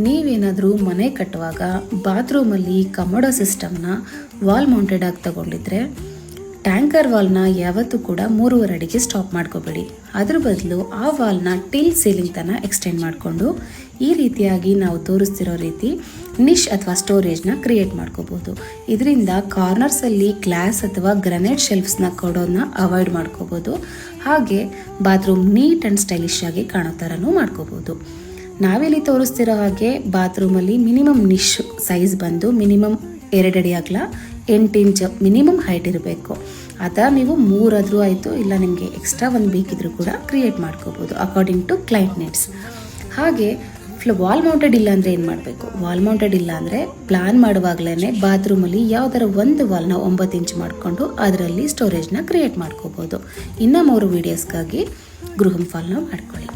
ನೀವೇನಾದರೂ ಮನೆ ಕಟ್ಟುವಾಗ ಬಾತ್ರೂಮಲ್ಲಿ ಕಮೋಡೋ ಸಿಸ್ಟಮ್ನ ವಾಲ್ ಮೌಂಟೆಡ್ ಆಗಿ ತಗೊಂಡಿದ್ರೆ ಟ್ಯಾಂಕರ್ ವಾಲ್ನ ಯಾವತ್ತೂ ಕೂಡ 3.5 ಅಡಿಗೆ ಸ್ಟಾಪ್ ಮಾಡ್ಕೋಬೇಡಿ. ಅದ್ರ ಬದಲು ಆ ವಾಲ್ನ ಟಿಲ್ ಸೀಲಿಂಗ್ ತನಕ ಎಕ್ಸ್ಟೆಂಡ್ ಮಾಡಿಕೊಂಡು ಈ ರೀತಿಯಾಗಿ ನಾವು ತೋರಿಸ್ತಿರೋ ರೀತಿ ನಿಶ್ ಅಥವಾ ಸ್ಟೋರೇಜ್ನ ಕ್ರಿಯೇಟ್ ಮಾಡ್ಕೋಬೋದು. ಇದರಿಂದ ಕಾರ್ನರ್ಸಲ್ಲಿ ಗ್ಲಾಸ್ ಅಥವಾ ಗ್ರನೈಟ್ ಶೆಲ್ಫ್ಸ್ನ ಕೊಡೋದನ್ನ ಅವಾಯ್ಡ್ ಮಾಡ್ಕೋಬೋದು. ಹಾಗೆ ಬಾತ್ರೂಮ್ ನೀಟ್ ಆ್ಯಂಡ್ ಸ್ಟೈಲಿಶ್ ಆಗಿ ಕಾಣೋ ಥರನೂ ಮಾಡ್ಕೋಬೋದು. ನಾವಿಲ್ಲಿ ತೋರಿಸ್ತಿರೋ ಹಾಗೆ ಬಾತ್ರೂಮಲ್ಲಿ ಮಿನಿಮಮ್ ನಿಶ್ ಸೈಜ್ ಬಂದು ಮಿನಿಮಮ್ 2 ಅಡಿ ಅಗಲ 8 ಇಂಚ್ ಮಿನಿಮಮ್ ಹೈಟ್ ಇರಬೇಕು. ಅಥವಾ ನೀವು 3 ಆದರೂ ಆಯಿತು, ಇಲ್ಲ ನಿಮಗೆ ಎಕ್ಸ್ಟ್ರಾ ಒಂದು ಬೇಕಿದ್ರೂ ಕೂಡ ಕ್ರಿಯೇಟ್ ಮಾಡ್ಕೋಬೋದು ಅಕಾರ್ಡಿಂಗ್ ಟು ಕ್ಲೈಂಟ್ ನೀಡ್ಸ್. ಹಾಗೆ ವಾಲ್ ಮೌಂಟೆಡ್ ಇಲ್ಲ ಅಂದರೆ ಏನು ಮಾಡಬೇಕು? ವಾಲ್ ಮೌಂಟೆಡ್ ಇಲ್ಲ ಅಂದರೆ ಪ್ಲಾನ್ ಮಾಡುವಾಗಲೇ ಬಾತ್ರೂಮಲ್ಲಿ ಯಾವುದರ ಒಂದು ವಾಲ್ನ 9 ಇಂಚ್ ಮಾಡಿಕೊಂಡು ಅದರಲ್ಲಿ ಸ್ಟೋರೇಜ್ನ ಕ್ರಿಯೇಟ್ ಮಾಡ್ಕೋಬೋದು. ಇನ್ನು 3 ವೀಡಿಯೋಸ್ಗಾಗಿ ಗೃಹಂ ಫಾಲೋ ಮಾಡ್ಕೊಳ್ಳಿ.